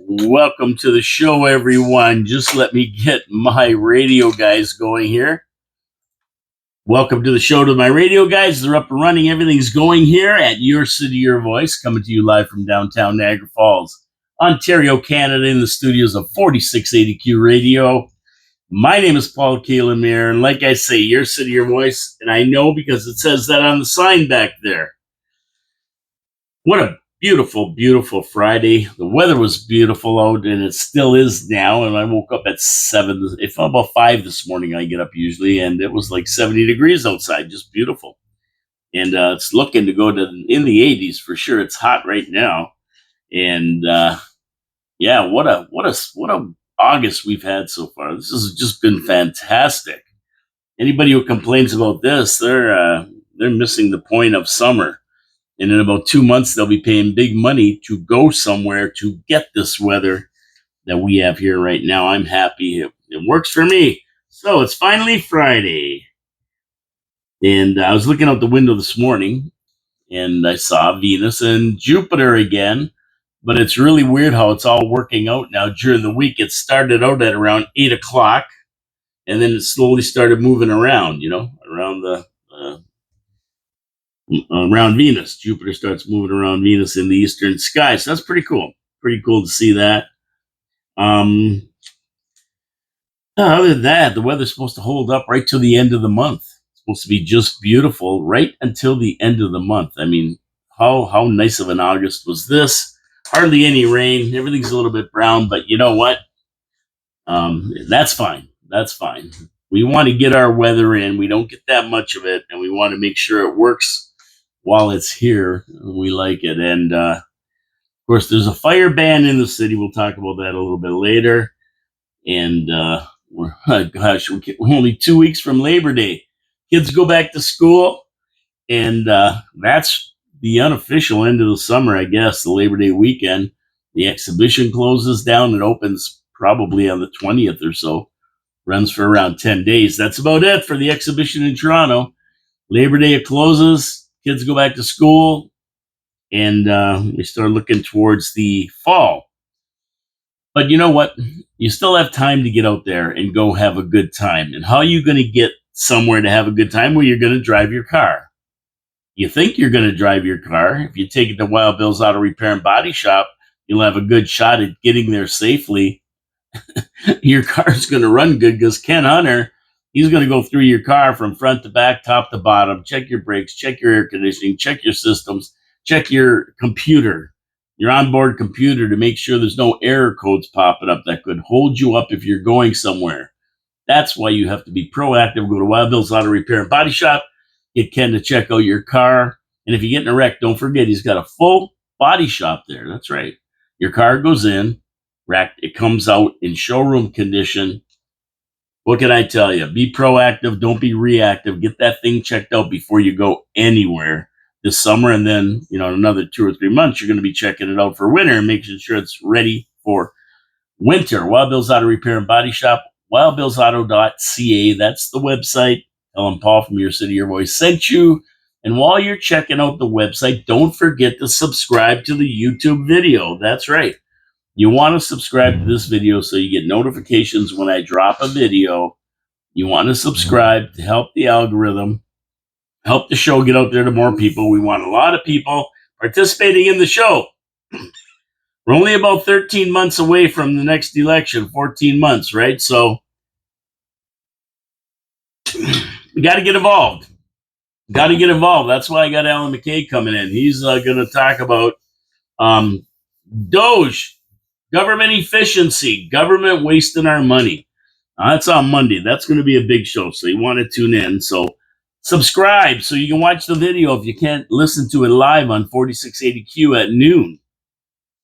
Welcome to the show, everyone. Just let me get my radio guys going here. Welcome to the show to my radio guys. They're up and running. Everything's going here at Your City, Your Voice, coming to you live from downtown Niagara Falls, Ontario, Canada, in the studios of 4680Q Radio. My name is Paul Kalemir, and like I say, Your City, Your Voice, and I know because it says that on the sign back there. What a beautiful, beautiful Friday. The weather was beautiful out, and it still is now. And I woke up at 7. It felt about 5 this morning. I get up usually, and it was like 70 degrees outside. Just beautiful. And it's looking to go to in the 80s for sure. It's hot right now. And yeah, what a August we've had so far. This has just been fantastic. Anybody who complains about this, they're missing the point of summer. And in about 2 months, they'll be paying big money to go somewhere to get this weather that we have here right now. I'm happy. It works for me. So it's finally Friday. And I was looking out the window this morning, and I saw Venus and Jupiter again. But it's really weird how it's all working out now. During the week, it started out at around 8 o'clock, and then it slowly started moving around, around Venus. Jupiter starts moving around Venus in the eastern sky. So that's pretty cool. Pretty cool to see that. Other than that, the weather's supposed to hold up right till the end of the month. It's supposed to be just beautiful right until the end of the month. I mean, how nice of an August was this? Hardly any rain. Everything's a little bit brown, but you know what? That's fine. That's fine. We want to get our weather in. We don't get that much of it, and we want to make sure it works while it's here. We like it. And of course, there's a fire ban in the city. We'll talk about that a little bit later. And we're only 2 weeks from Labor Day. Kids go back to school, and that's the unofficial end of the summer, I guess, the Labor Day weekend. The exhibition closes down and opens probably on the 20th or so. Runs for around 10 days. That's about it for the exhibition in Toronto. Labor Day, it closes. Kids go back to school, and we start looking towards the fall. But you know what? You still have time to get out there and go have a good time. And how are you going to get somewhere to have a good time? Well, you're going to drive your car. You think you're going to drive your car. If you take it to Wild Bill's Auto Repair and Body Shop, you'll have a good shot at getting there safely. Your car's going to run good because Ken Hunter, he's going to go through your car from front to back, top to bottom, check your brakes, check your air conditioning, check your systems, check your computer, your onboard computer, to make sure there's no error codes popping up that could hold you up if you're going somewhere. That's why you have to be proactive. Go to Wild Bill's Auto Repair and Body Shop, get Ken to check out your car. And if you get in a wreck, don't forget he's got a full body shop there. That's right. Your car goes in, it comes out in showroom condition. What can I tell you? Be proactive. Don't be reactive. Get that thing checked out before you go anywhere this summer. And then, in another 2 or 3 months, you're going to be checking it out for winter and making sure it's ready for winter. Wild Bill's Auto Repair and Body Shop, wildbillsauto.ca. That's the website. Tell them Paul from Your City, Your Voice sent you. And while you're checking out the website, don't forget to subscribe to the YouTube video. That's right. You want to subscribe to this video so you get notifications when I drop a video. You want to subscribe to help the algorithm, help the show get out there to more people. We want a lot of people participating in the show. We're only about 13 months away from the next election, 14 months, right? So we got to get involved. That's why I got Alan McKay coming in. He's going to talk about DOGE. Government efficiency, government wasting our money. That's on Monday. That's going to be a big show, so you want to tune in. So subscribe so you can watch the video if you can't listen to it live on 4680Q at noon.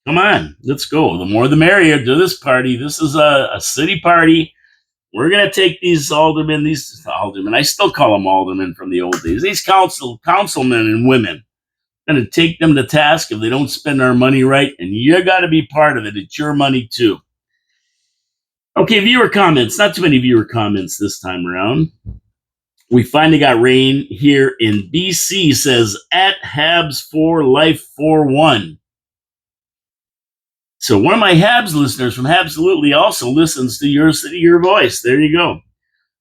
Come on, let's go. The more the merrier to this party. This is a city party. We're going to take these aldermen, I still call them aldermen from the old days, these councilmen and women. Going to take them to task if they don't spend our money right, and you got to be part of it. It's your money too. Okay, viewer comments. Not too many viewer comments this time around. We finally got rain here in BC, says at Habs for Life 41. So one of my Habs listeners from Habsolutely also listens to your city, your voice. There you go.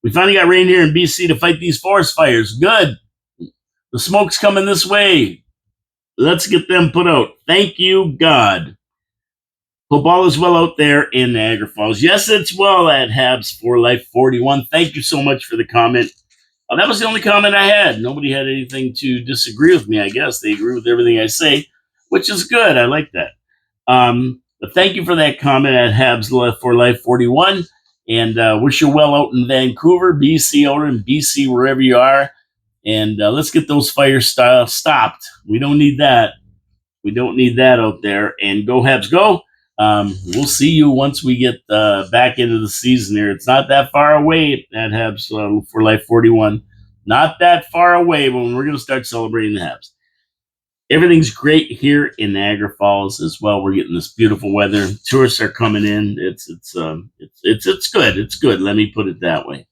We finally got rain here in BC to fight these forest fires. Good. The smoke's coming this way. Let's get them put out. Thank you, God. Hope all is well out there in Niagara Falls. Yes, it's well at Habs for Life 41. Thank you so much for the comment. That was the only comment I had. Nobody had anything to disagree with me, I guess. They agree with everything I say, which is good. I like that. But thank you for that comment at Habs for Life 41. And wish you well out in Vancouver, BC, or in BC, wherever you are. And let's get those fires stopped. We don't need that. We don't need that out there. And go Habs, go. We'll see you once we get back into the season here. It's not that far away at Habs for Life 41. Not that far away when we're going to start celebrating the Habs. Everything's great here in Niagara Falls as well. We're getting this beautiful weather. Tourists are coming in. It's good. It's good. Let me put it that way.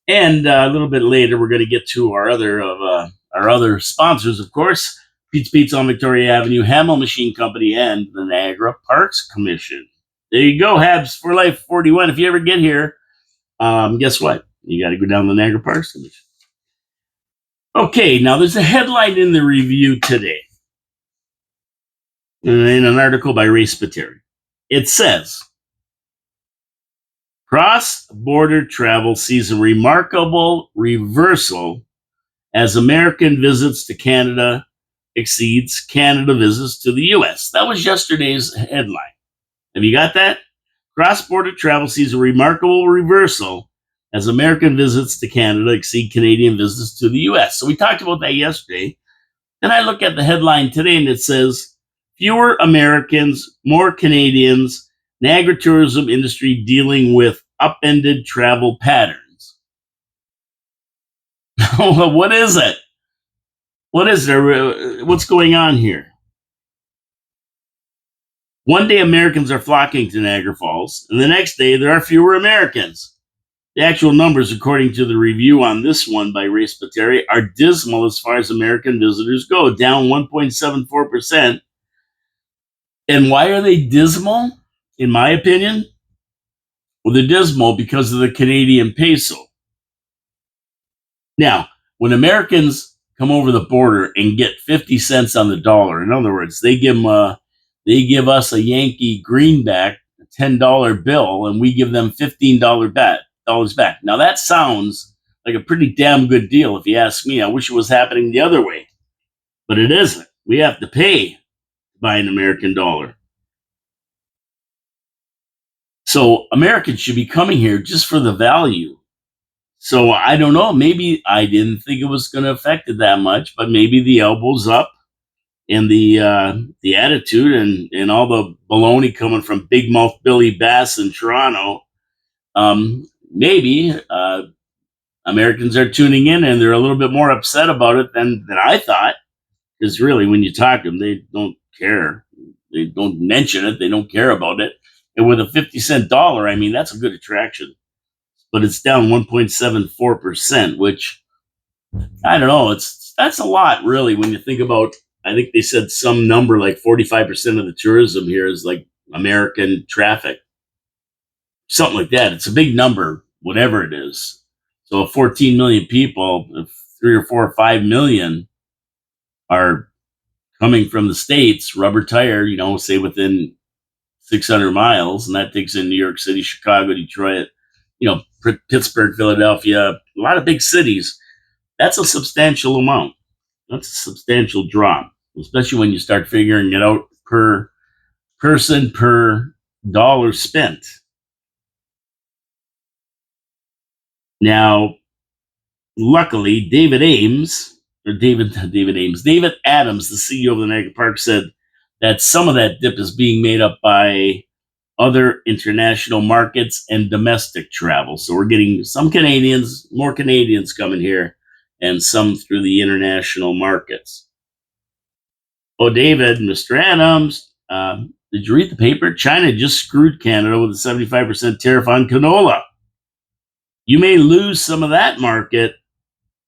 And a little bit later, we're going to get to our other sponsors, of course. Pete's Pizza on Victoria Avenue, Hamel Machine Company, and the Niagara Parks Commission. There you go, Habs for Life 41. If you ever get here, guess what? You got to go down to the Niagara Parks Commission. Okay, now there's a headline in the review today in an article by Ray Spiteri. It says, cross-border travel sees a remarkable reversal as American visits to Canada exceeds Canada visits to the U.S. That was yesterday's headline. Have you got that? Cross-border travel sees a remarkable reversal as American visits to Canada exceed Canadian visits to the U.S. So we talked about that yesterday. And I look at the headline today and it says, fewer Americans, more Canadians, Niagara tourism industry dealing with upended travel patterns. What is it? What is there? What's going on here? One day Americans are flocking to Niagara Falls, and the next day there are fewer Americans. The actual numbers, according to the review on this one by Ray Spiteri, are dismal as far as American visitors go, down 1.74%. And why are they dismal? In my opinion, well, they're dismal because of the Canadian peso. Now, when Americans come over the border and get 50 cents on the dollar, in other words, they give us a Yankee greenback, a $10 bill, and we give them $15 dollars back. Now that sounds like a pretty damn good deal if you ask me. I wish it was happening the other way, but it isn't. We have to pay to buy an American dollar. So Americans should be coming here just for the value. So I don't know. Maybe I didn't think it was going to affect it that much, but maybe the elbows up and the attitude and all the baloney coming from Big Mouth Billy Bass in Toronto. Maybe Americans are tuning in and they're a little bit more upset about it than I thought. Because really, when you talk to them, they don't care. They don't mention it. They don't care about it. And with a 50-cent dollar, I mean, that's a good attraction. But it's down 1.74%, which I don't know. That's a lot, really, when you think about. I think they said some number like 45% of the tourism here is like American traffic, something like that. It's a big number, whatever it is. So 14 million people, if 3 or 4 or 5 million are coming from the States, rubber tire, say within 600 miles, and that takes in New York City, Chicago, Detroit, Pittsburgh, Philadelphia, a lot of big cities. That's a substantial amount. That's a substantial drop, especially when you start figuring it out per person per dollar spent. Now, luckily, David Adams, the CEO of the Niagara Park, said that some of that dip is being made up by other international markets and domestic travel. So we're getting more Canadians coming here, and some through the international markets. Oh, David, Mr. Adams, did you read the paper? China just screwed Canada with a 75% tariff on canola. You may lose some of that market,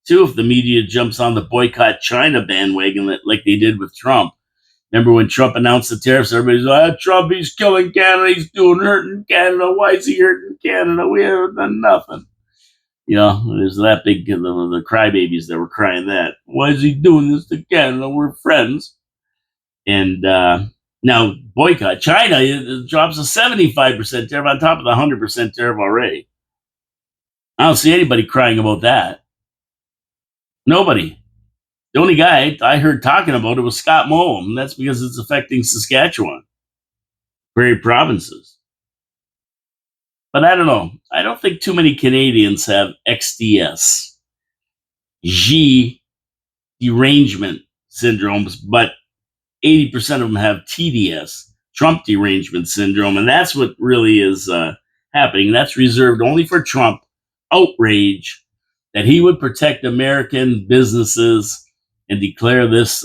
too, if the media jumps on the boycott China bandwagon like they did with Trump. Remember when Trump announced the tariffs? Everybody's like, Trump, he's killing Canada. He's doing hurting Canada. Why is he hurting Canada? We haven't done nothing. There's that big, the crybabies that were crying that. Why is he doing this to Canada? We're friends. And now boycott China, it drops a 75% tariff on top of the 100% tariff already. I don't see anybody crying about that. Nobody. The only guy I heard talking about it was Scott Moe, and that's because it's affecting Saskatchewan, prairie provinces. But I don't know. I don't think too many Canadians have XDS, G derangement syndromes, but 80% of them have TDS, Trump derangement syndrome, and that's what really is happening. That's reserved only for Trump. Outrage that he would protect American businesses and declare this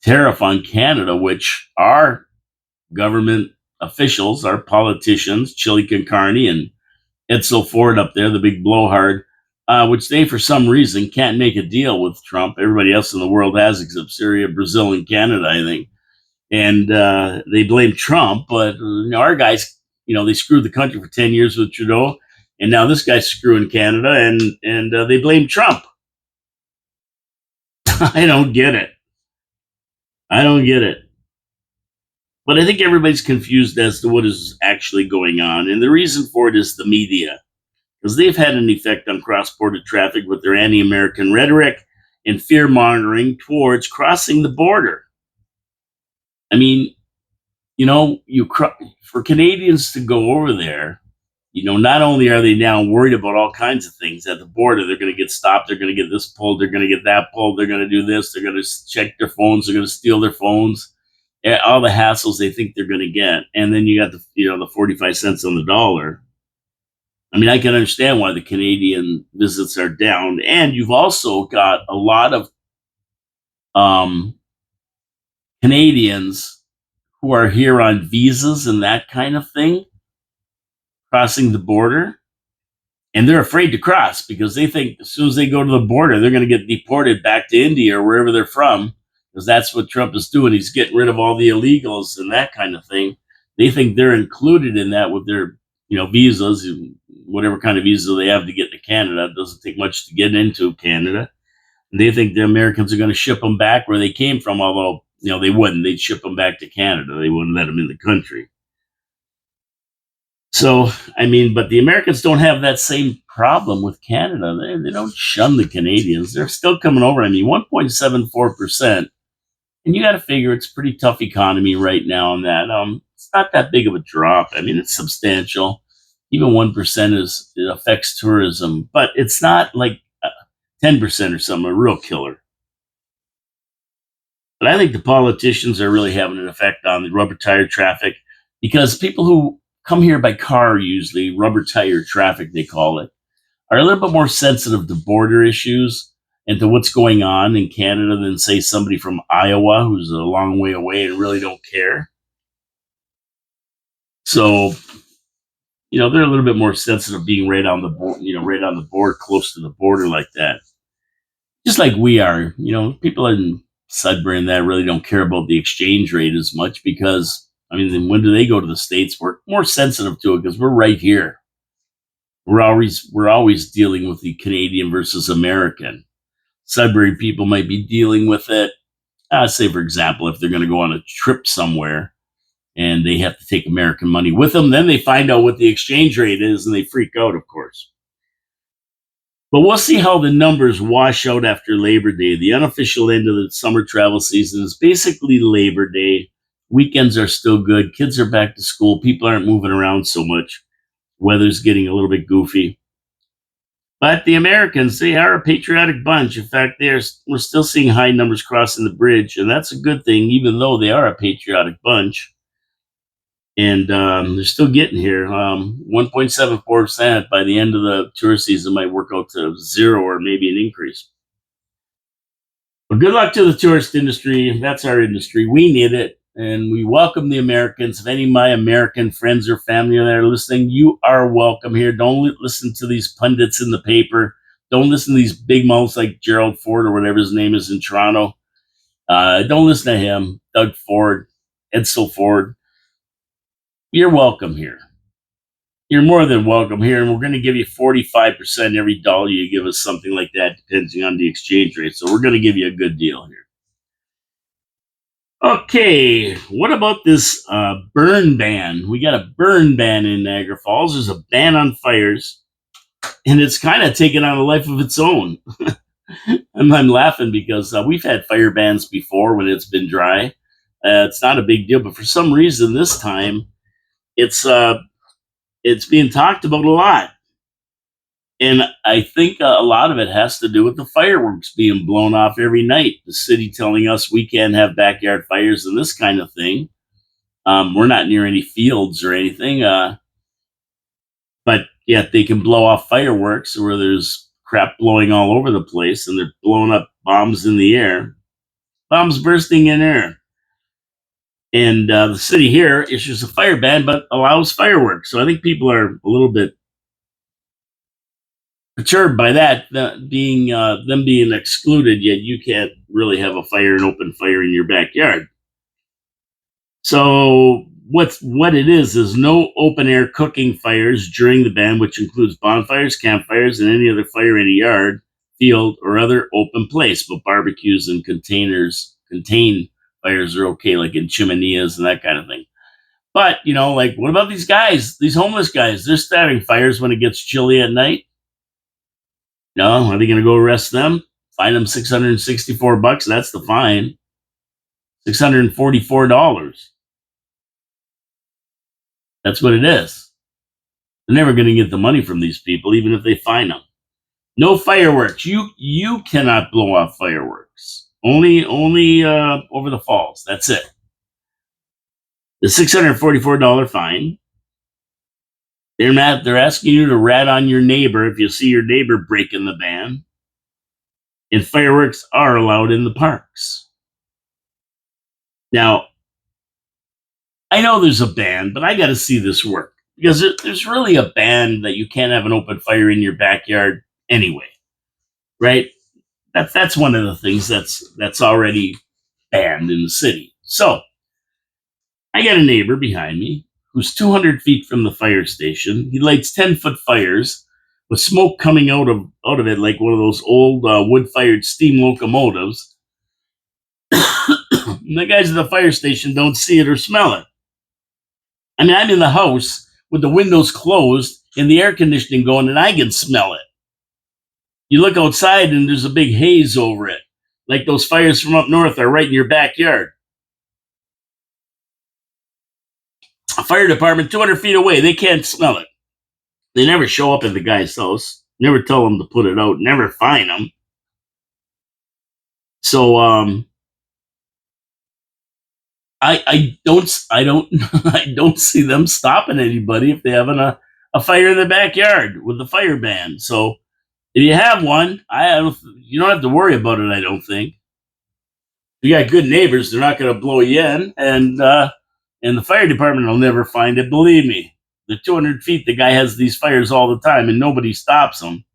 tariff on Canada, which our government officials, our politicians, Chili Con Carne and Edsel Ford up there, the big blowhard, which they, for some reason, can't make a deal with Trump. Everybody else in the world has, except Syria, Brazil, and Canada, I think. And they blame Trump, but our guys, they screwed the country for 10 years with Trudeau, and now this guy's screwing Canada, and they blame Trump. I don't get it. But I think everybody's confused as to what is actually going on, and the reason for it is the media, because they've had an effect on cross-border traffic with their anti-American rhetoric and fear-mongering towards crossing the border. I mean, for Canadians to go over there, not only are they now worried about all kinds of things at the border, they're going to get stopped, they're going to get this pulled, they're going to get that pulled, they're going to do this, they're going to check their phones, they're going to steal their phones, all the hassles they think they're going to get. And then you got the 45 cents on the dollar. I mean, I can understand why the Canadian visits are down. And you've also got a lot of Canadians who are here on visas and that kind of thing, crossing the border, and they're afraid to cross because they think as soon as they go to the border, they're going to get deported back to India or wherever they're from, because that's what Trump is doing. He's getting rid of all the illegals and that kind of thing. They think they're included in that with their, visas, whatever kind of visa they have to get to Canada. It doesn't take much to get into Canada. And they think the Americans are going to ship them back where they came from, although, they wouldn't. They'd ship them back to Canada. They wouldn't let them in the country. So, but the Americans don't have that same problem with Canada. They don't shun the Canadians. They're still coming over. 1.74%. And you got to figure it's a pretty tough economy right now on that. It's not that big of a drop. It's substantial. Even 1% it affects tourism, but it's not like 10% or something, a real killer. But I think the politicians are really having an effect on the rubber tire traffic, because people who come here by car, usually rubber tire traffic, they call it, are a little bit more sensitive to border issues and to what's going on in Canada than, say, somebody from Iowa who's a long way away and really don't care. So, they're a little bit more sensitive being right on the board, right on the board, close to the border like that. Just like we are, people in Sudbury and that really don't care about the exchange rate as much because, then when do they go to the States? We're more sensitive to it because we're right here. We're always dealing with the Canadian versus American. Sudbury people might be dealing with it. Say, for example, if they're going to go on a trip somewhere and they have to take American money with them, then they find out what the exchange rate is and they freak out, of course. But we'll see how the numbers wash out after Labor Day. The unofficial end of the summer travel season is basically Labor Day. Weekends are still good. Kids are back to school. People aren't moving around so much. Weather's getting a little bit goofy. But the Americans, they are a patriotic bunch. In fact, we're still seeing high numbers crossing the bridge, and that's a good thing, even though they are a patriotic bunch. And they're still getting here. 1.74% by the end of the tourist season might work out to zero or maybe an increase. But good luck to the tourist industry. That's our industry. We need it. And we welcome the Americans. If any of my American friends or family that are listening, you are welcome here. Don't listen to these pundits in the paper. Don't listen to these big mouths like Gerald Ford or whatever his name is in Toronto. Don't listen to him, Doug Ford, Edsel Ford. You're welcome here. You're more than welcome here, and we're going to give you 45% every dollar you give us, something like that, depending on the exchange rate. So we're going to give you a good deal here. Okay, what about this burn ban? We got a burn ban in Niagara Falls. There's a ban on fires, and it's kind of taken on a life of its own. I'm laughing because we've had fire bans before when it's been dry. It's not a big deal, but for some reason this time it's it's being talked about a lot, and I think a lot of it has to do with the fireworks being blown off every night. The city telling us we can't have backyard fires and this kind of thing. We're not near any fields or anything, but yet they can blow off fireworks where there's crap blowing all over the place, and they're blowing up bombs in the air, bombs bursting in air. And the city here issues a fire ban, but allows fireworks. So I think people are a little bit perturbed by that, being them being excluded. Yet you can't really have a fire, an open fire in your backyard. So what it is no open air cooking fires during the ban, which includes bonfires, campfires, and any other fire in a yard, field, or other open place. But barbecues and contained fires are okay, like in chimeneas and that kind of thing. But, like, what about these guys, these homeless guys? They're starting fires when it gets chilly at night. No, are they going to go arrest them? Fine them $664. That's the fine. $644. That's what it is. They're never going to get the money from these people, even if they fine them. No fireworks. You cannot blow off fireworks. Only over the falls. That's it. The $644 fine. They're asking you to rat on your neighbor if you see your neighbor breaking the ban. And fireworks are allowed in the parks. Now, I know there's a ban, but I got to see this work, because there's really a ban that you can't have an open fire in your backyard anyway, right? That's one of the things that's already banned in the city. So I got a neighbor behind me who's 200 feet from the fire station. He lights 10-foot fires with smoke coming out of it like one of those old wood-fired steam locomotives. And the guys at the fire station don't see it or smell it. I mean, I'm in the house with the windows closed and the air conditioning going, and I can smell it. You look outside and there's a big haze over it, like those fires from up north are right in your backyard. A fire department 200 feet away, they can't smell it. They never show up at the guy's house, never tell them to put it out, never fine them. So I don't I don't see them stopping anybody if they're having a fire in the backyard with the fire ban. So if you have one, you don't have to worry about it. I don't think. If you got good neighbors, they're not going to blow you in, and the fire department will never find it. Believe me, the 200 feet, the guy has these fires all the time, and nobody stops him.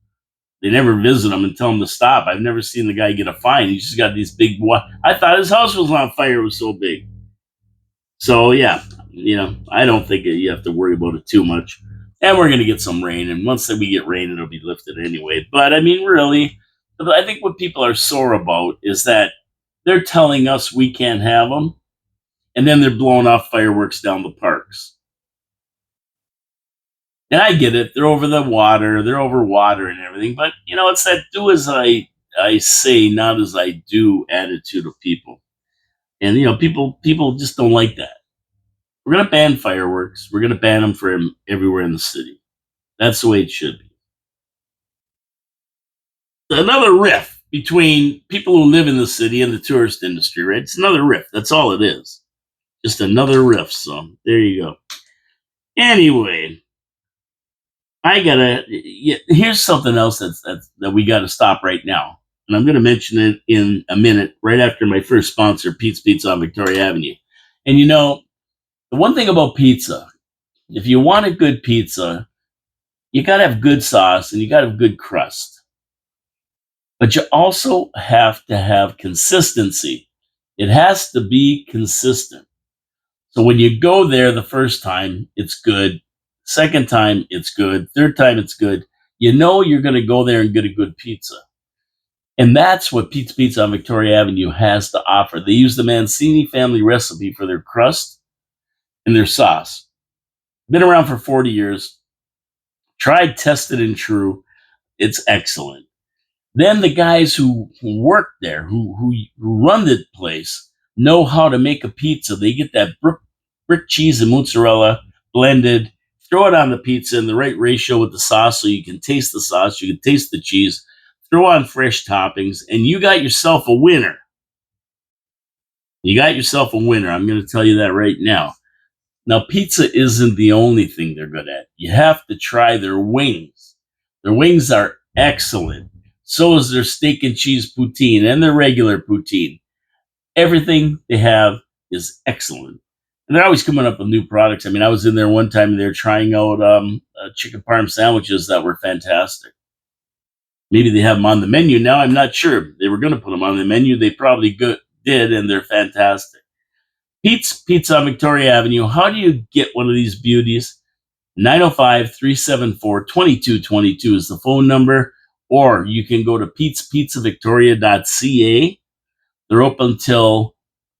They never visit him and tell him to stop. I've never seen the guy get a fine. He's just got these big. I thought his house was on fire. It was so big. So yeah, I don't think you have to worry about it too much. And we're going to get some rain, and once we get rain, it'll be lifted anyway. But I mean, really, I think what people are sore about is that they're telling us we can't have them, and then they're blowing off fireworks down the parks. And I get it; they're over the water, they're over water and everything. But it's that do as I say, not as I do attitude of people. And people just don't like that. We're going to ban fireworks. We're going to ban them from everywhere in the city. That's the way it should be. Another rift between people who live in the city and the tourist industry, right? It's another rift. That's all it is. Just another rift. So there you go. Anyway, here's something else that we got to stop right now. And I'm going to mention it in a minute, right after my first sponsor, Pete's Pizza on Victoria Avenue. And the one thing about pizza, if you want a good pizza, you got to have good sauce and you got to have good crust. But you also have to have consistency. It has to be consistent. So when you go there the first time, it's good. Second time, it's good. Third time, it's good. You know you're going to go there and get a good pizza. And that's what Pete's Pizza on Victoria Avenue has to offer. They use the Mancini family recipe for their crust and their sauce. Been around for 40 years. Tried, tested, and true. It's excellent. Then the guys who work there, who run the place, know how to make a pizza. They get that brick cheese and mozzarella blended, throw it on the pizza in the right ratio with the sauce so you can taste the sauce, you can taste the cheese, throw on fresh toppings, and you got yourself a winner. You got yourself a winner. I'm going to tell you that right now. Now, pizza isn't the only thing they're good at. You have to try their wings. Their wings are excellent. So is their steak and cheese poutine and their regular poutine. Everything they have is excellent. And they're always coming up with new products. I mean, I was in there one time and they're trying out chicken parm sandwiches that were fantastic. Maybe they have them on the menu now. I'm not sure. They were going to put them on the menu. They probably did, and they're fantastic. Pete's Pizza on Victoria Avenue. How do you get one of these beauties? 905-374-2222 is the phone number, or you can go to petespizzavictoria.ca. They're open till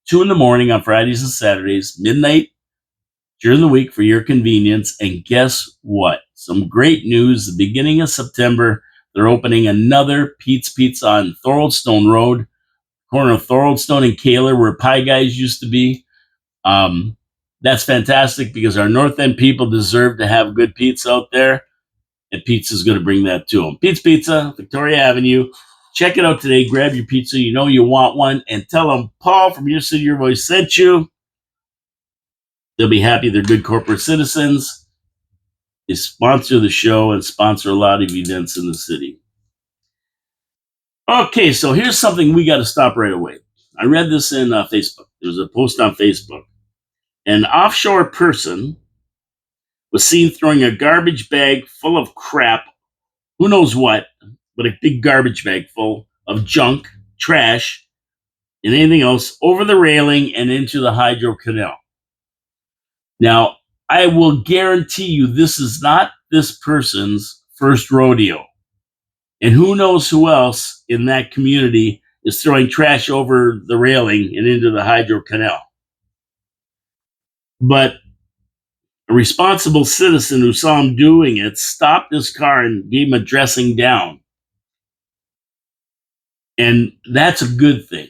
2 in the morning on Fridays and Saturdays, midnight during the week for your convenience. And guess what? Some great news. The beginning of September, they're opening another Pete's Pizza on Thoroldstone Road, corner of Thoroldstone and Kaler, where Pie Guys used to be. That's fantastic because our North End people deserve to have good pizza out there, and pizza's going to bring that to them. Pete's Pizza, Victoria Avenue. Check it out today. Grab your pizza. You know you want one, and tell them Paul from Your City, Your Voice sent you. They'll be happy. They're good corporate citizens. They sponsor the show and sponsor a lot of events in the city. Okay, so here's something we got to stop right away. I read this in Facebook. There was a post on Facebook. An offshore person was seen throwing a garbage bag full of crap, who knows what, but a big garbage bag full of junk, trash, and anything else over the railing and into the Hydro Canal. Now, I will guarantee you this is not this person's first rodeo. And who knows who else in that community is throwing trash over the railing and into the Hydro Canal. But a responsible citizen who saw him doing it stopped his car and gave him a dressing down. And that's a good thing.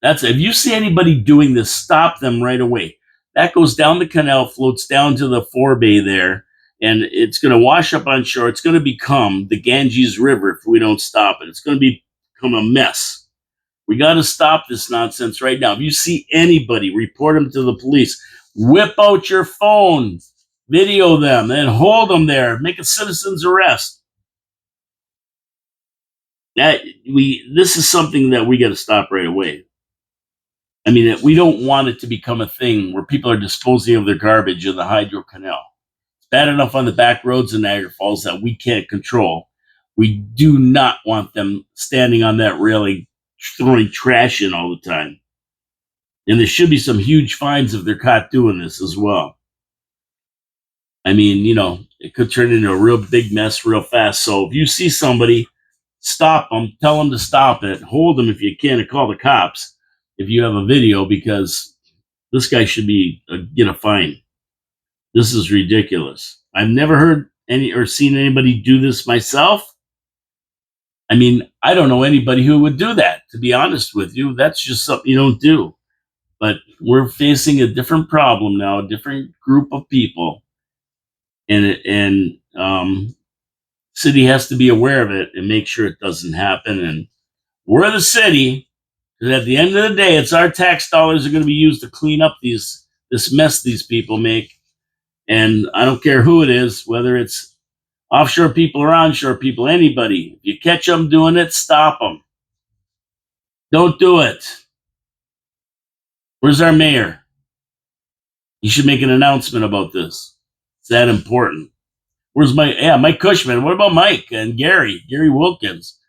If you see anybody doing this, stop them right away. That goes down the canal, floats down to the forebay there, and it's going to wash up on shore. It's going to become the Ganges River if we don't stop it. It's going to become a mess. We got to stop this nonsense right now. If you see anybody, report them to the police. Whip out your phone, video them, and hold them there. Make a citizen's arrest. This is something that we got to stop right away. I mean, we don't want it to become a thing where people are disposing of their garbage in the Hydro Canal. It's bad enough on the back roads in Niagara Falls that we can't control. We do not want them standing on that railing, throwing trash in all the time. And there should be some huge fines if they're caught doing this as well. I mean, it could turn into a real big mess real fast. So if you see somebody, stop them, tell them to stop it, hold them if you can, and call the cops if you have a video, because this guy should get a fine. This is ridiculous. I've never heard or seen anybody do this myself. I mean, I don't know anybody who would do that, to be honest with you. That's just something you don't do. But we're facing a different problem now, a different group of people. And city has to be aware of it and make sure it doesn't happen. And we're the city, because at the end of the day, it's our tax dollars are going to be used to clean up this mess these people make. And I don't care who it is, whether it's offshore people or onshore people, anybody. If you catch them doing it, stop them. Don't do it. Where's our mayor? He should make an announcement about this. It's that important. Where's Mike Cushman? What about Mike and Gary Wilkins?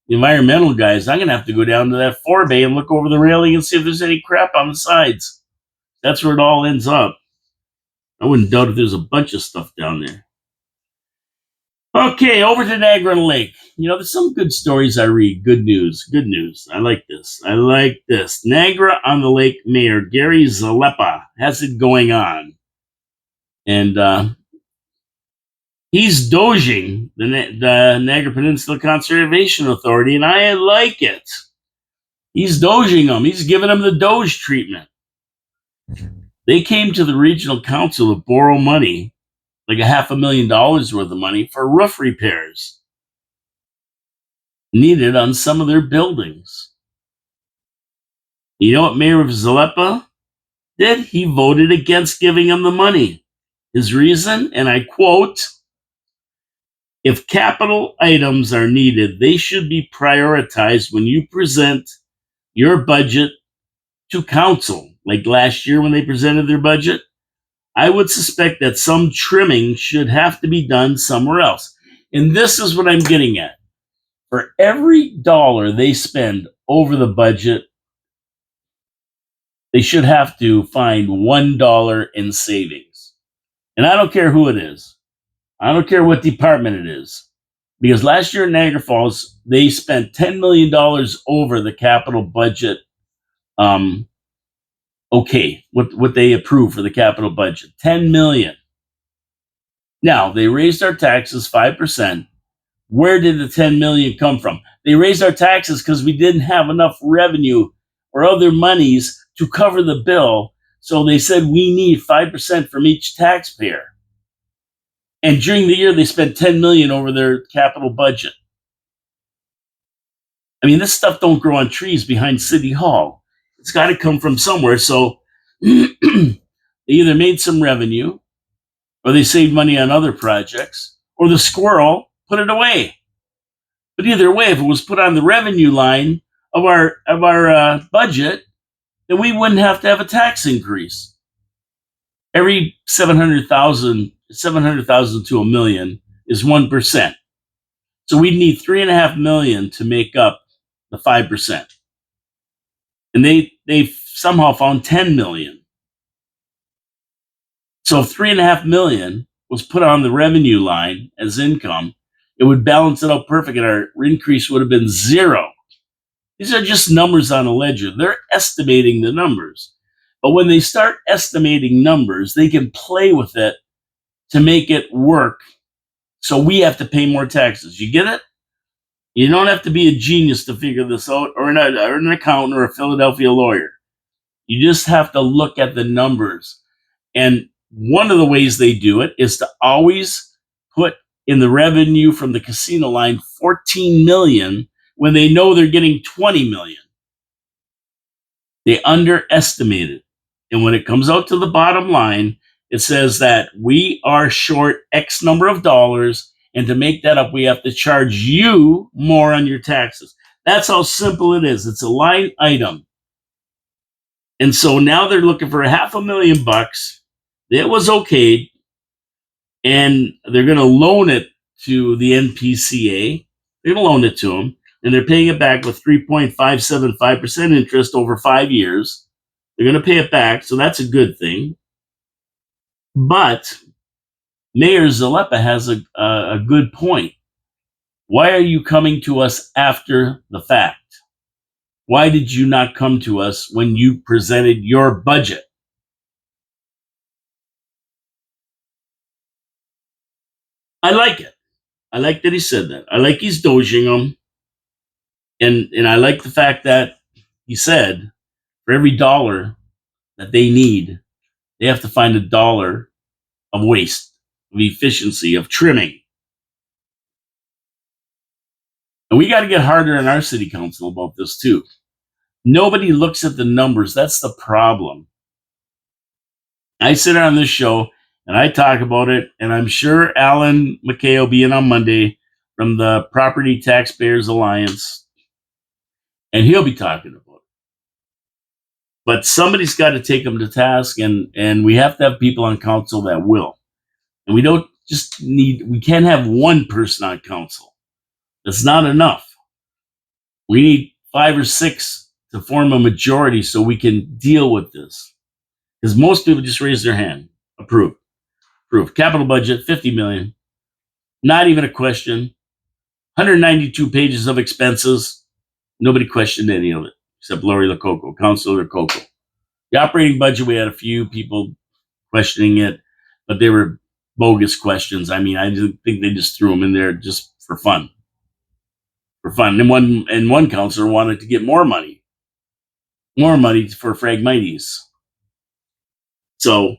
environmental guys, I'm going to have to go down to that forebay and look over the railing and see if there's any crap on the sides. That's where it all ends up. I wouldn't doubt if there's a bunch of stuff down there. Okay, over to Niagara Lake. There's some good stories I read. Good news. Good news. I like this. I like this. Niagara on the Lake Mayor Gary Zalepa has it going on. And he's doging the Niagara Peninsula Conservation Authority, and I like it. He's doging them. He's giving them the DOGE treatment. They came to the regional council to borrow money, like $500,000 worth of money, for roof repairs needed on some of their buildings. You know what Mayor Zalepa did? He voted against giving them the money. His reason, and I quote, "If capital items are needed, they should be prioritized when you present your budget to council." Like last year when they presented their budget, I would suspect that some trimming should have to be done somewhere else. And this is what I'm getting at. For every dollar they spend over the budget, they should have to find $1 in savings. And I don't care who it is. I don't care what department it is. Because last year in Niagara Falls, they spent $10 million over the capital budget. What they approved for the capital budget, $10 million. Now, they raised our taxes 5%. Where did the $10 million come from? They raised our taxes because we didn't have enough revenue or other monies to cover the bill. So they said we need 5% from each taxpayer. And during the year, they spent $10 million over their capital budget. I mean, this stuff don't grow on trees behind City Hall. It's got to come from somewhere. So they either made some revenue, or they saved money on other projects, or the squirrel put it away. But either way, if it was put on the revenue line of our budget, then we wouldn't have to have a tax increase. Every 700,000 to $1 million is 1%. So we'd need $3.5 million to make up the 5%. And they somehow found $10 million. So if $3.5 million was put on the revenue line as income, it would balance it out perfect, and our increase would have been zero. These are just numbers on a ledger. They're estimating the numbers. But when they start estimating numbers, they can play with it to make it work. So we have to pay more taxes. You get it? You don't have to be a genius to figure this out, or an accountant or a Philadelphia lawyer. You just have to look at the numbers. And one of the ways they do it is to always put in the revenue from the casino line $14 million when they know they're getting $20 million. They underestimate it. And when it comes out to the bottom line, it says that we are short X number of dollars, and to make that up, we have to charge you more on your taxes. That's how simple it is. It's a line item. And so now they're looking for $500,000. It was okayed, and they're going to loan it to the NPCA. They're going to loan it to them, and they're paying it back with 3.575% interest over 5 years. They're going to pay it back, so that's a good thing. But Mayor Zalepa has a good point. Why are you coming to us after the fact? Why did you not come to us when you presented your budget? I like it. I like that he said that. I like he's doging them. And I like the fact that he said for every dollar that they need, they have to find $1 of waste, of efficiency, of trimming. And we got to get harder in our city council about this too. Nobody looks at the numbers. That's the problem. I sit on this show and I talk about it, and I'm sure Alan McKay will be in on Monday from the Property Taxpayers Alliance, and he'll be talking about it. But somebody's got to take them to task, and we have to have people on council that will. And we can't have one person on council. That's not enough. We need 5 or 6 to form a majority so we can deal with this. Because most people just raise their hand. Approve. Approve. Capital budget, 50 million. Not even a question. 192 pages of expenses. Nobody questioned any of it except Lori Lococo, Councilor Lococo. The operating budget, we had a few people questioning it, but they were bogus questions. I mean, I think they just threw them in there just for fun. For fun. And one councilor wanted to get more money for Phragmites. So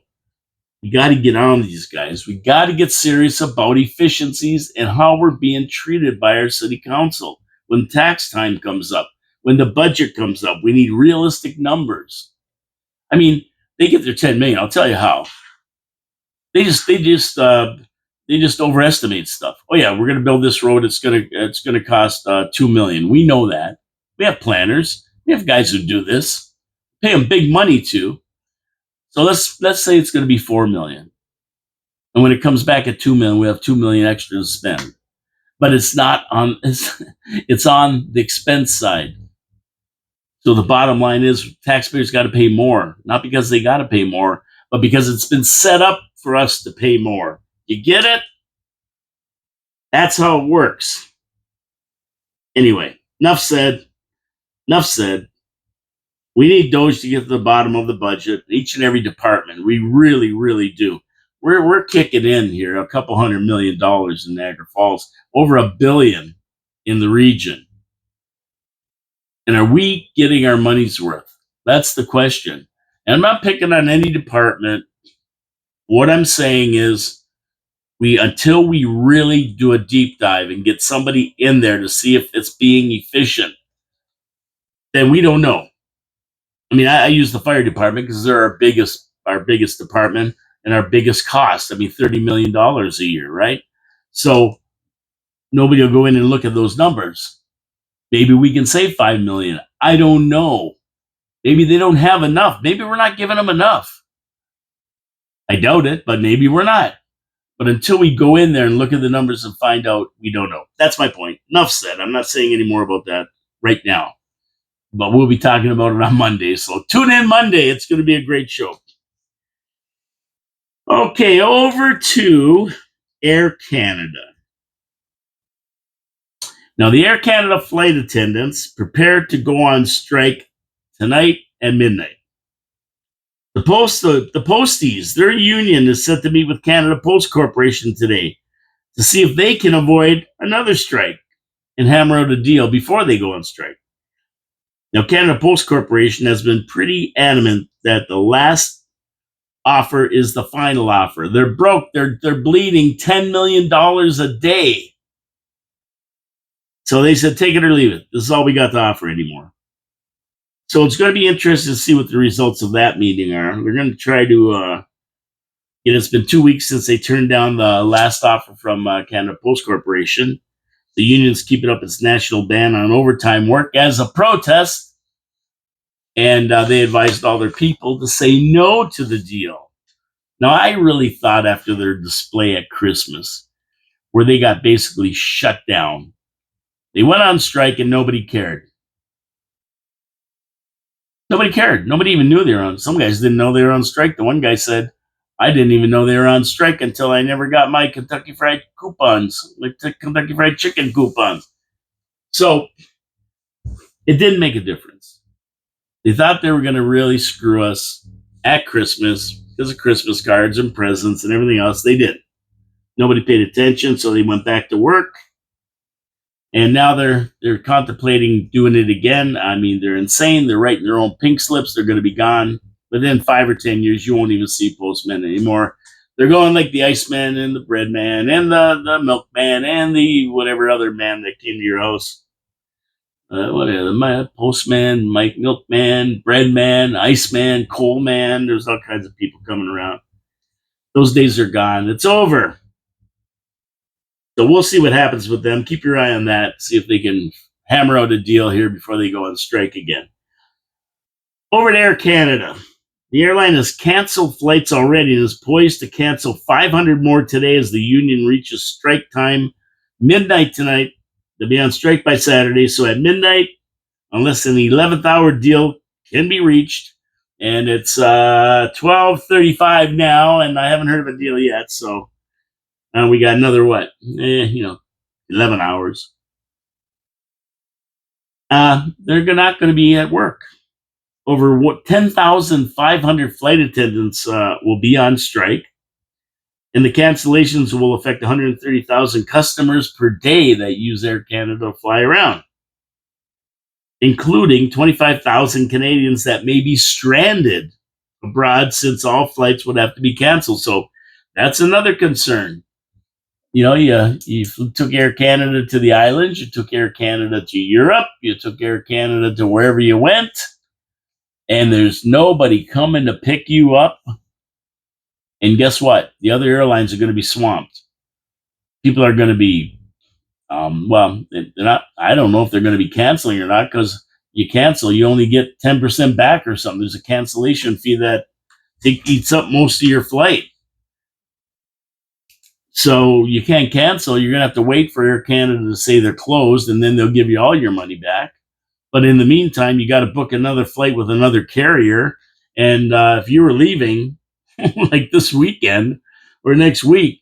we got to get on these guys. We got to get serious about efficiencies and how we're being treated by our city council. When tax time comes up, when the budget comes up, we need realistic numbers. I mean, they get their 10 million. I'll tell you how. They just overestimate stuff. Oh yeah, we're going to build this road. It's going to cost 2 million. We know that. We have planners. We have guys who do this. Pay them big money to. So let's say it's going to be 4 million. And when it comes back at 2 million, we have 2 million extra to spend. But it's on the expense side. So the bottom line is taxpayers got to pay more, not because they got to pay more, but because it's been set up for us to pay more. You get it? That's how it works. Anyway, enough said. We need DOGE to get to the bottom of the budget, each and every department. We really, really do. We're kicking in here a couple $100 million in Niagara Falls, over $1 billion in the region. And are we getting our money's worth? That's the question. And I'm not picking on any department. What I'm saying is, until we really do a deep dive and get somebody in there to see if it's being efficient, then we don't know. I mean, I use the fire department because they're our biggest department and our biggest cost. I mean, $30 million a year, right? So nobody will go in and look at those numbers. Maybe we can save 5 million. I don't know. Maybe they don't have enough. Maybe we're not giving them enough. I doubt it, but maybe we're not. But until we go in there and look at the numbers and find out, we don't know. That's my point. Enough said. I'm not saying any more about that right now. But we'll be talking about it on Monday. So tune in Monday. It's going to be a great show. Okay, over to Air Canada. Now, the Air Canada flight attendants prepared to go on strike tonight at midnight. The Posties, their union is set to meet with Canada Post Corporation today to see if they can avoid another strike and hammer out a deal before they go on strike. Now, Canada Post Corporation has been pretty adamant that the last offer is the final offer. They're broke. They're bleeding $10 million a day. So they said, take it or leave it. This is all we got to offer anymore. So it's going to be interesting to see what the results of that meeting are. We're going to try to, it's been 2 weeks since they turned down the last offer from Canada Post Corporation. The union's keeping up its national ban on overtime work as a protest. And they advised all their people to say no to the deal. Now, I really thought after their display at Christmas, where they got basically shut down, they went on strike and nobody cared. Nobody cared. Nobody even knew they were on. Some guys didn't know they were on strike. The one guy said, I didn't even know they were on strike until I never got my Kentucky Fried coupons, like Kentucky Fried Chicken coupons. So it didn't make a difference. They thought they were going to really screw us at Christmas because of Christmas cards and presents and everything else. They didn't. Nobody paid attention, so they went back to work. And now they're contemplating doing it again. I mean, they're insane. They're writing their own pink slips. They're going to be gone. Within 5 or 10 years, you won't even see postmen anymore. They're going like the Iceman and the Bread Man and the Milkman and the whatever other man that came to your house. Whatever, the Postman, Mike Milkman, Bread Man, Iceman, Coal Man. There's all kinds of people coming around. Those days are gone. It's over. So we'll see what happens with them. Keep your eye on that. See if they can hammer out a deal here before they go on strike again. Over to Air Canada. The airline has canceled flights already and is poised to cancel 500 more today as the union reaches strike time midnight tonight. They'll be on strike by Saturday. So at midnight, unless an 11th hour deal can be reached. And it's 12:35 now, and I haven't heard of a deal yet. So we got another what? 11 hours. They're not going to be at work. Over 10,500 flight attendants will be on strike, and the cancellations will affect 130,000 customers per day that use Air Canada to fly around, including 25,000 Canadians that may be stranded abroad since all flights would have to be canceled. So that's another concern. You took Air Canada to the islands, you took Air Canada to Europe, you took Air Canada to wherever you went, and there's nobody coming to pick you up. And guess what? The other airlines are going to be swamped. People are going to be, they're not. I don't know if they're going to be canceling or not, because you cancel, you only get 10% back or something. There's a cancellation fee that eats up most of your flight. So you can't cancel. You're going to have to wait for Air Canada to say they're closed, and then they'll give you all your money back. But in the meantime, you got to book another flight with another carrier. And if you were leaving like this weekend or next week,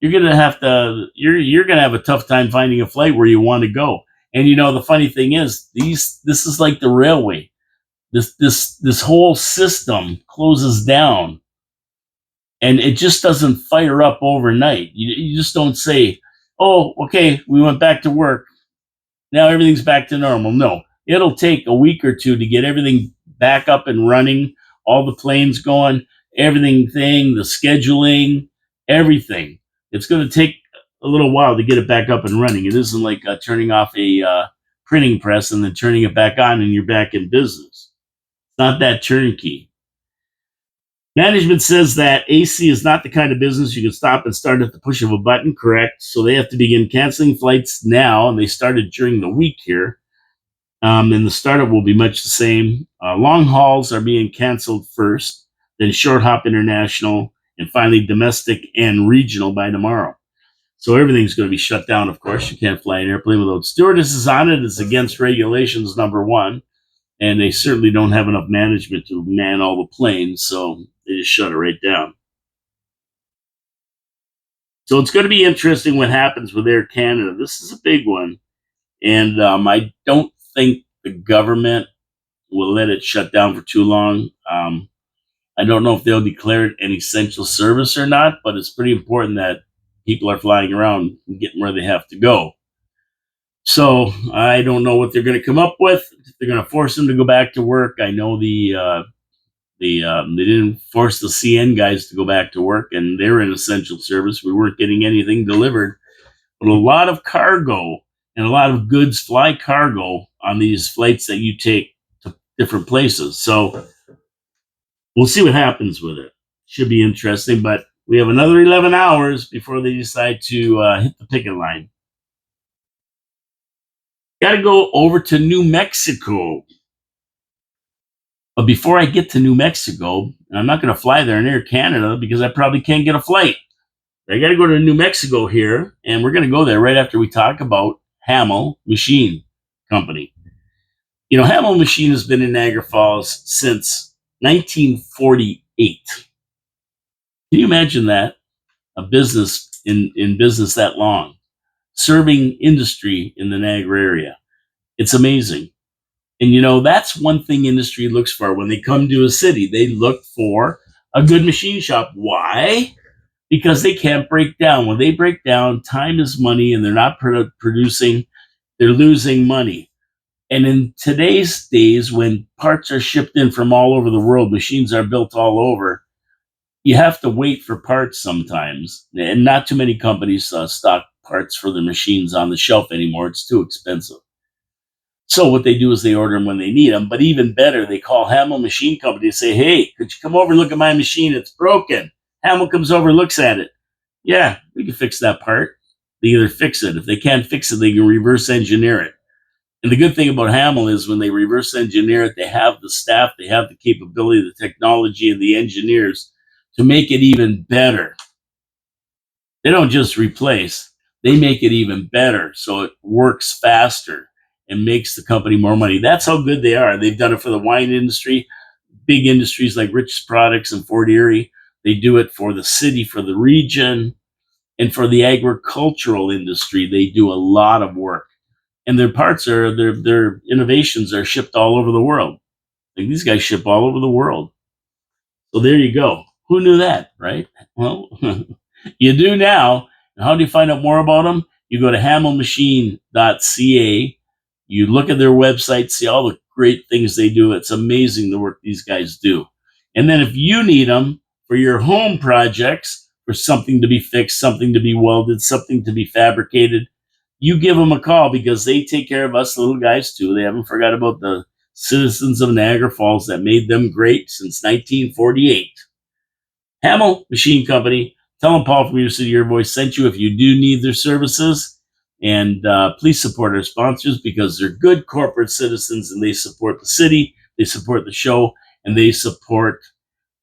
you're going to have a tough time finding a flight where you want to go. And the funny thing is, this is like the railway. This whole system closes down, and it just doesn't fire up overnight. You just don't say, "Oh, okay, we went back to work. Now everything's back to normal." No, it'll take a week or two to get everything back up and running, all the planes going, the scheduling, everything. It's going to take a little while to get it back up and running. It isn't like turning off a printing press and then turning it back on and you're back in business. It's not that turnkey. Management says that AC is not the kind of business you can stop and start at the push of a button, correct? So they have to begin canceling flights now, and they started during the week here. And the startup will be much the same. Long hauls are being canceled first, then short hop international, and finally domestic and regional by tomorrow. So everything's going to be shut down, of course. You can't fly an airplane without stewardesses on it. It's against regulations, number one. And they certainly don't have enough management to man all the planes, so they just shut it right down. So it's going to be interesting what happens with Air Canada. This is a big one. And I don't think the government will let it shut down for too long. I don't know if they'll declare it an essential service or not, but it's pretty important that people are flying around and getting where they have to go. So I don't know what they're going to come up with. They're going to force them to go back to work. I know they didn't force the CN guys to go back to work, and they're an essential service. We weren't getting anything delivered, but a lot of cargo and a lot of goods fly cargo on these flights that you take to different places. So we'll see what happens with it. Should be interesting, but we have another 11 hours before they decide to hit the picket line. Got to go over to New Mexico. But before I get to New Mexico, I'm not going to fly there in Air Canada because I probably can't get a flight. I got to go to New Mexico here, and we're going to go there right after we talk about Hamel Machine Company. Hamel Machine has been in Niagara Falls since 1948. Can you imagine that? A business in business that long, serving industry in the Niagara area. It's amazing. And that's one thing industry looks for when they come to a city. They look for a good machine shop. Why? Because they can't break down. When they break down, time is money, and they're not producing, they're losing money. And in today's days, when parts are shipped in from all over the world, machines are built all over, you have to wait for parts sometimes. And not too many companies stock parts for their machines on the shelf anymore. It's too expensive. So what they do is they order them when they need them. But even better, they call Hamel Machine Company and say, "Hey, could you come over and look at my machine? It's broken." Hamel comes over, looks at it. "Yeah, we can fix that part." They either fix it. If they can't fix it, they can reverse engineer it. And the good thing about Hamel is when they reverse engineer it, they have the staff, they have the capability, the technology, and the engineers to make it even better. They don't just replace, they make it even better so it works faster. and makes the company more money. That's how good they are. They've done it for the wine industry, big industries like Rich's Products and Fort Erie. They do it for the city, for the region, and for the agricultural industry. They do a lot of work, and their innovations are shipped all over the world. Like these guys ship all over the world. So there you go. Who knew that, right? Well, you do now. And how do you find out more about them? You go to hamillmachine.ca. You look at their website, see all the great things they do. It's amazing the work these guys do. And then if you need them for your home projects, for something to be fixed, something to be welded, something to be fabricated, you give them a call because they take care of us little guys too. They haven't forgot about the citizens of Niagara Falls that made them great since 1948. Hamill Machine Company. Tell them Paul from Your City, Your Voice sent you if you do need their services. And please support our sponsors because they're good corporate citizens and they support the city, they support the show, and they support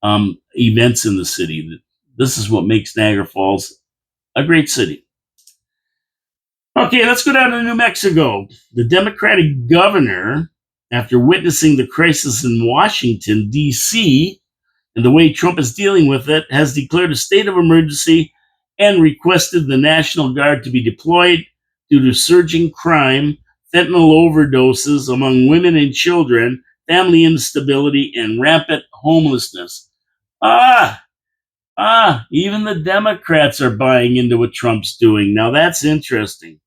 events in the city. This is what makes Niagara Falls a great city. Okay, let's go down to New Mexico. The Democratic governor, after witnessing the crisis in Washington, D.C., and the way Trump is dealing with it, has declared a state of emergency and requested the National Guard to be deployed due to surging crime, fentanyl overdoses among women and children, family instability, and rampant homelessness. Even the Democrats are buying into what Trump's doing. Now that's interesting.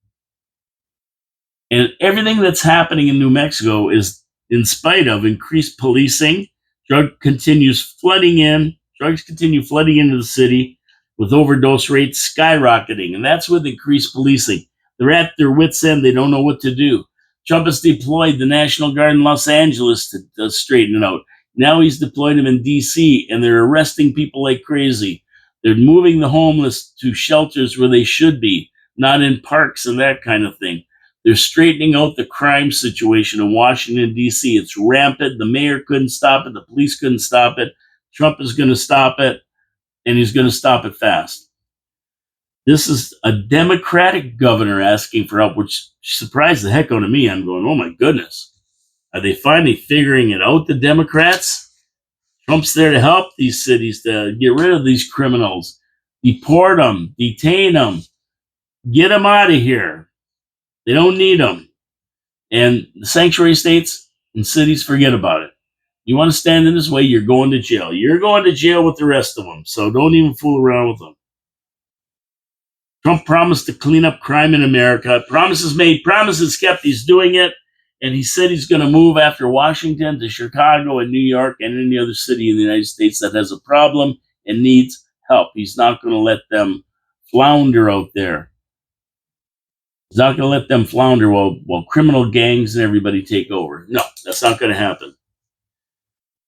And everything that's happening in New Mexico is in spite of increased policing. Drugs continue flooding into the city with overdose rates skyrocketing. And that's with increased policing. They're at their wits' end. They don't know what to do. Trump has deployed the National Guard in Los Angeles to straighten it out. Now he's deployed them in D.C., and they're arresting people like crazy. They're moving the homeless to shelters where they should be, not in parks and that kind of thing. They're straightening out the crime situation in Washington, D.C. It's rampant. The mayor couldn't stop it. The police couldn't stop it. Trump is going to stop it, and he's going to stop it fast. This is a Democratic governor asking for help, which surprised the heck out of me. I'm going, oh my goodness. Are they finally figuring it out, the Democrats? Trump's there to help these cities, to get rid of these criminals, deport them, detain them, get them out of here. They don't need them. And the sanctuary states and cities, forget about it. You want to stand in this way, you're going to jail. You're going to jail with the rest of them, so don't even fool around with them. Trump promised to clean up crime in America. Promises made, promises kept. He's doing it. And he said he's going to move after Washington to Chicago and New York and any other city in the United States that has a problem and needs help. He's not going to let them flounder out there. He's not going to let them flounder while criminal gangs and everybody take over. No, that's not going to happen.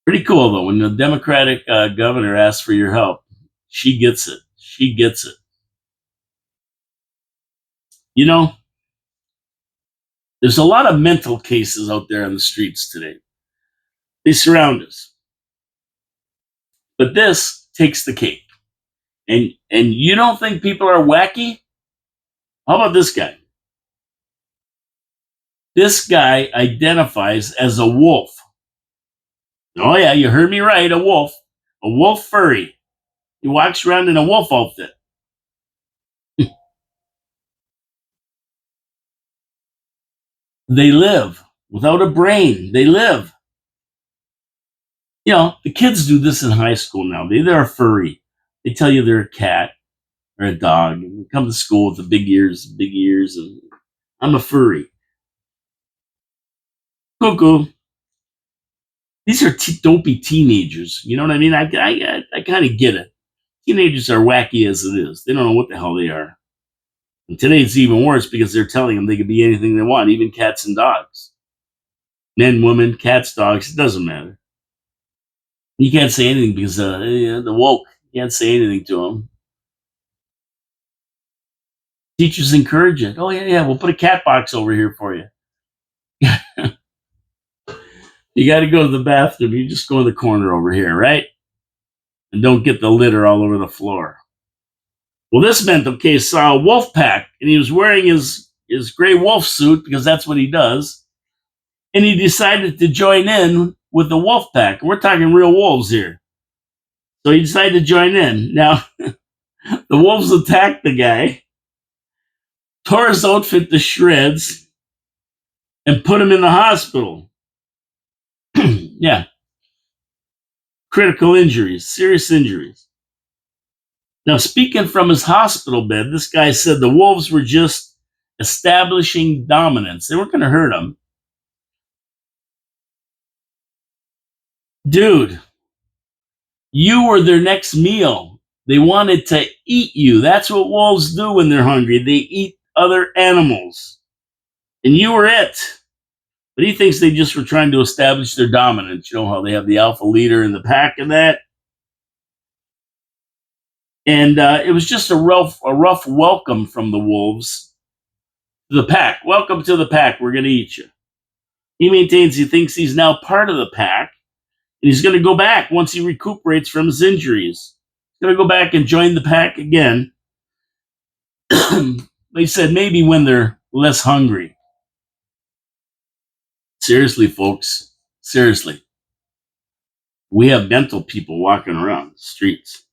Pretty cool, though, when the Democratic governor asks for your help. She gets it. She gets it. You know, there's a lot of mental cases out there on the streets today. They surround us. But this takes the cake. And you don't think people are wacky? How about this guy? This guy identifies as a wolf. Oh yeah, you heard me right, a wolf. A wolf furry. He walks around in a wolf outfit. They live without a brain. They live. You know, the kids do this in high school now. They're a furry. They tell you they're a cat or a dog. And they come to school with the big ears, and I'm a furry. Cuckoo. These are dopey teenagers. You know what I mean? I kind of get it. Teenagers are wacky as it is. They don't know what the hell they are. And today it's even worse because they're telling them they can be anything they want, even cats and dogs. Men, women, cats, dogs, it doesn't matter. You can't say anything because the woke, you can't say anything to them. Teachers encourage it. Oh, yeah, we'll put a cat box over here for you. You got to go to the bathroom. You just go in the corner over here, right? And don't get the litter all over the floor. Well, this meant, okay, saw a wolf pack, and he was wearing his his gray wolf suit because that's what he does, and he decided to join in with the wolf pack. We're talking real wolves here. So he decided to join in. Now, the wolves attacked the guy, tore his outfit to shreds, and put him in the hospital. Yeah. Critical injuries, serious injuries. Now, speaking from his hospital bed, this guy said the wolves were just establishing dominance. They weren't going to hurt him. Dude, you were their next meal. They wanted to eat you. That's what wolves do when they're hungry. They eat other animals. And you were it. But he thinks they just were trying to establish their dominance. You know how they have the alpha leader in the pack and that? And it was just a rough welcome from the wolves to the pack. Welcome to the pack. We're going to eat you. He maintains he thinks he's now part of the pack, and he's going to go back once he recuperates from his injuries. He's going to go back and join the pack again. They said maybe when they're less hungry. Seriously, folks. Seriously. We have mental people walking around the streets.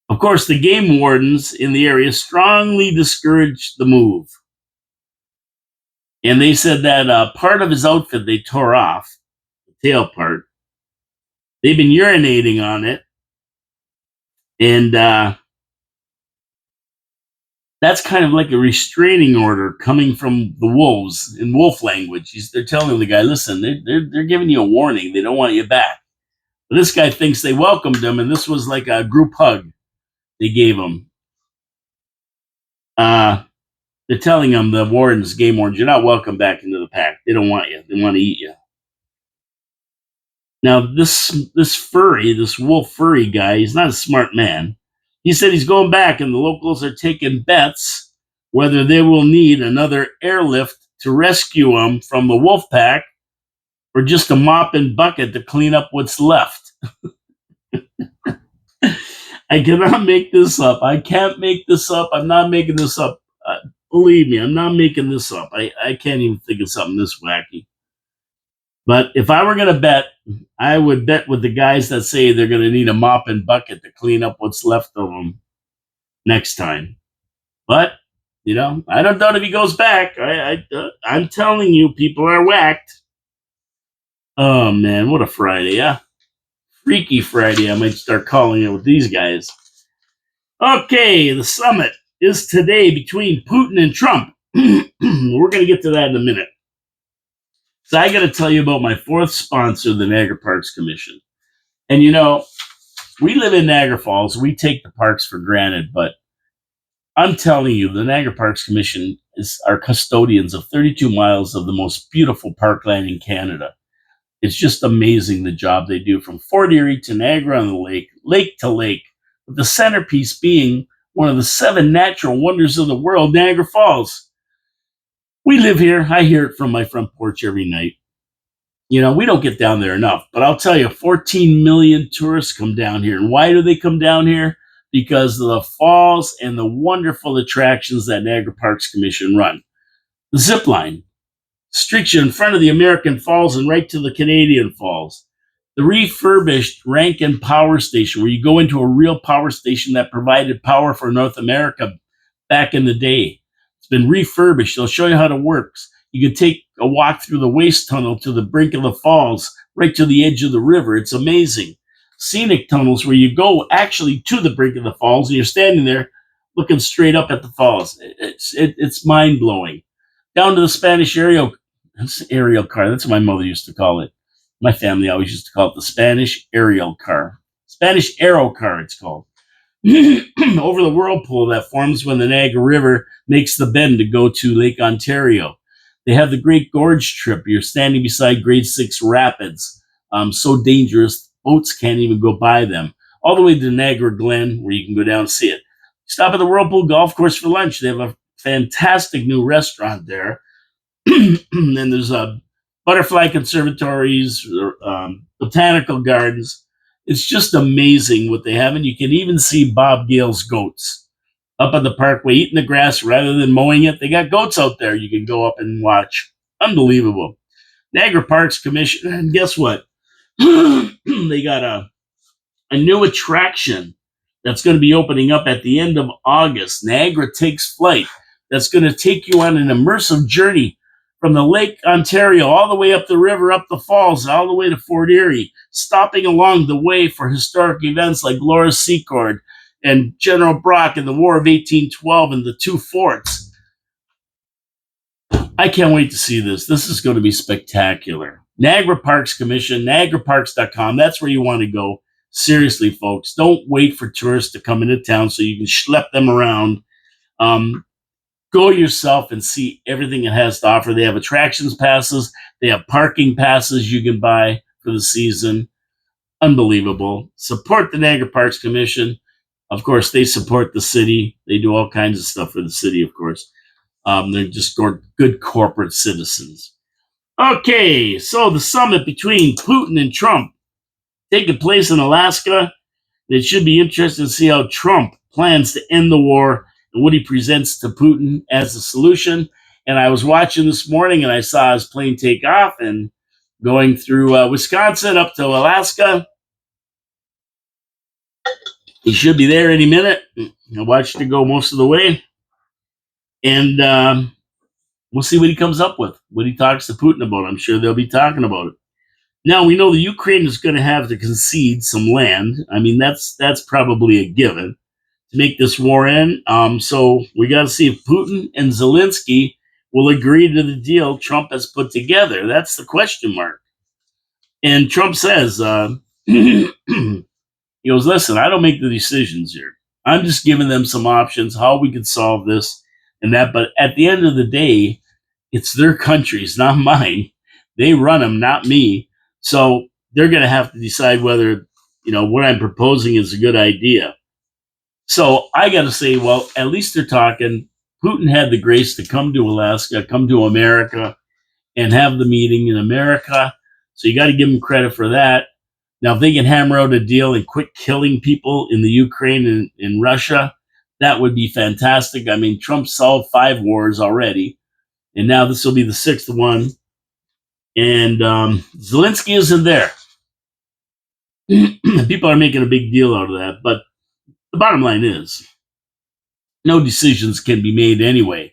Of course, the game wardens in the area strongly discouraged the move. And they said that part of his outfit they tore off, the tail part. They've been urinating on it. And that's kind of like a restraining order coming from the wolves in wolf language. They're telling the guy, listen, they're giving you a warning. They don't want you back. But this guy thinks they welcomed him, and this was like a group hug they gave him. They're telling him, the wardens, game wardens, you're not welcome back into the pack. They don't want you. They want to eat you. Now, this wolf furry guy, he's not a smart man. He said he's going back, and the locals are taking bets whether they will need another airlift to rescue him from the wolf pack or just a mop and bucket to clean up what's left. I cannot make this up. I can't make this up. I'm not making this up. Believe me, I'm not making this up. I can't even think of something this wacky. But if I were going to bet, I would bet with the guys that say they're going to need a mop and bucket to clean up what's left of them next time. But, I don't doubt if he goes back. I'm telling you, people are whacked. Oh, man, what a Friday, huh? Freaky Friday, I might start calling it with these guys. Okay, the summit is today between Putin and Trump. We're going to get to that in a minute. So I got to tell you about my fourth sponsor, the Niagara Parks Commission. And we live in Niagara Falls. We take the parks for granted, but I'm telling you, the Niagara Parks Commission is our custodians of 32 miles of the most beautiful parkland in Canada. It's just amazing the job they do from Fort Erie to Niagara on the Lake, lake to lake, with the centerpiece being one of the 7 natural wonders of the world, Niagara Falls. We live here. I hear it from my front porch every night. We don't get down there enough. But I'll tell you, 14 million tourists come down here. And why do they come down here? Because of the falls and the wonderful attractions that Niagara Parks Commission run. The zip line streaks you in front of the American Falls and right to the Canadian Falls. The refurbished Rankin Power Station, where you go into a real power station that provided power for North America back in the day. It's been refurbished. They'll show you how it works. You can take a walk through the waste tunnel to the brink of the falls, right to the edge of the river. It's amazing. Scenic tunnels where you go actually to the brink of the falls, and you're standing there looking straight up at the falls. It's mind-blowing. Down to the Spanish aerial car. That's what my mother used to call it. My family always used to call it the Spanish aerial car. Spanish aero car, it's called. Over the whirlpool that forms when the Niagara River makes the bend to go to Lake Ontario. They have the Great Gorge trip. You're standing beside grade 6 rapids. So dangerous, boats can't even go by them. All the way to Niagara Glen, where you can go down and see it. Stop at the Whirlpool Golf Course for lunch. They have a fantastic new restaurant there. And there's butterfly conservatories, botanical gardens. It's just amazing what they have. And you can even see Bob Gale's goats. up on the parkway eating the grass rather than mowing it. They got goats out there you can go up and watch. Unbelievable. Niagara Parks Commission, and guess what? They got a new attraction that's going to be opening up at the end of August. Niagara Takes Flight. That's going to take you on an immersive journey from the Lake Ontario all the way up the river, up the falls, all the way to Fort Erie, stopping along the way for historic events like Laura Secord and General Brock and the War of 1812 and the two forts. I can't wait to see this. This is going to be spectacular. Niagara Parks Commission, NiagaraParks.com. That's where you want to go. Seriously, folks, don't wait for tourists to come into town so you can schlep them around. Go yourself and see everything it has to offer. They have attractions passes. They have parking passes you can buy for the season. Unbelievable. Support the Niagara Parks Commission. Of course, they support the city. They do all kinds of stuff for the city, of course. They're just good corporate citizens. Okay, so the summit between Putin and Trump taking place in Alaska. It should be interesting to see how Trump plans to end the war and what he presents to Putin as the solution. And I was watching this morning and I saw his plane take off and going through Wisconsin up to Alaska. He should be there any minute. I watched it go most of the way. And we'll see what he comes up with, what he talks to Putin about. I'm sure they'll be talking about it. Now, we know the Ukraine is going to have to concede some land. I mean, that's probably a given to make this war end. So we got to see if Putin and Zelensky will agree to the deal Trump has put together. That's the question mark. And Trump says, he goes, listen, I don't make the decisions here. I'm just giving them some options, how we could solve this and that. But at the end of the day, it's their countries, not mine. They run them, not me. So they're going to have to decide whether, what I'm proposing is a good idea. So I got to say, well, at least they're talking. Putin had the grace to come to Alaska, come to America, and have the meeting in America. So you got to give him credit for that. Now, if they can hammer out a deal and quit killing people in the Ukraine and in Russia, that would be fantastic. I mean, Trump solved 5 wars already, and now this will be the 6th one. And Zelensky isn't there. People are making a big deal out of that. But the bottom line is, no decisions can be made anyway.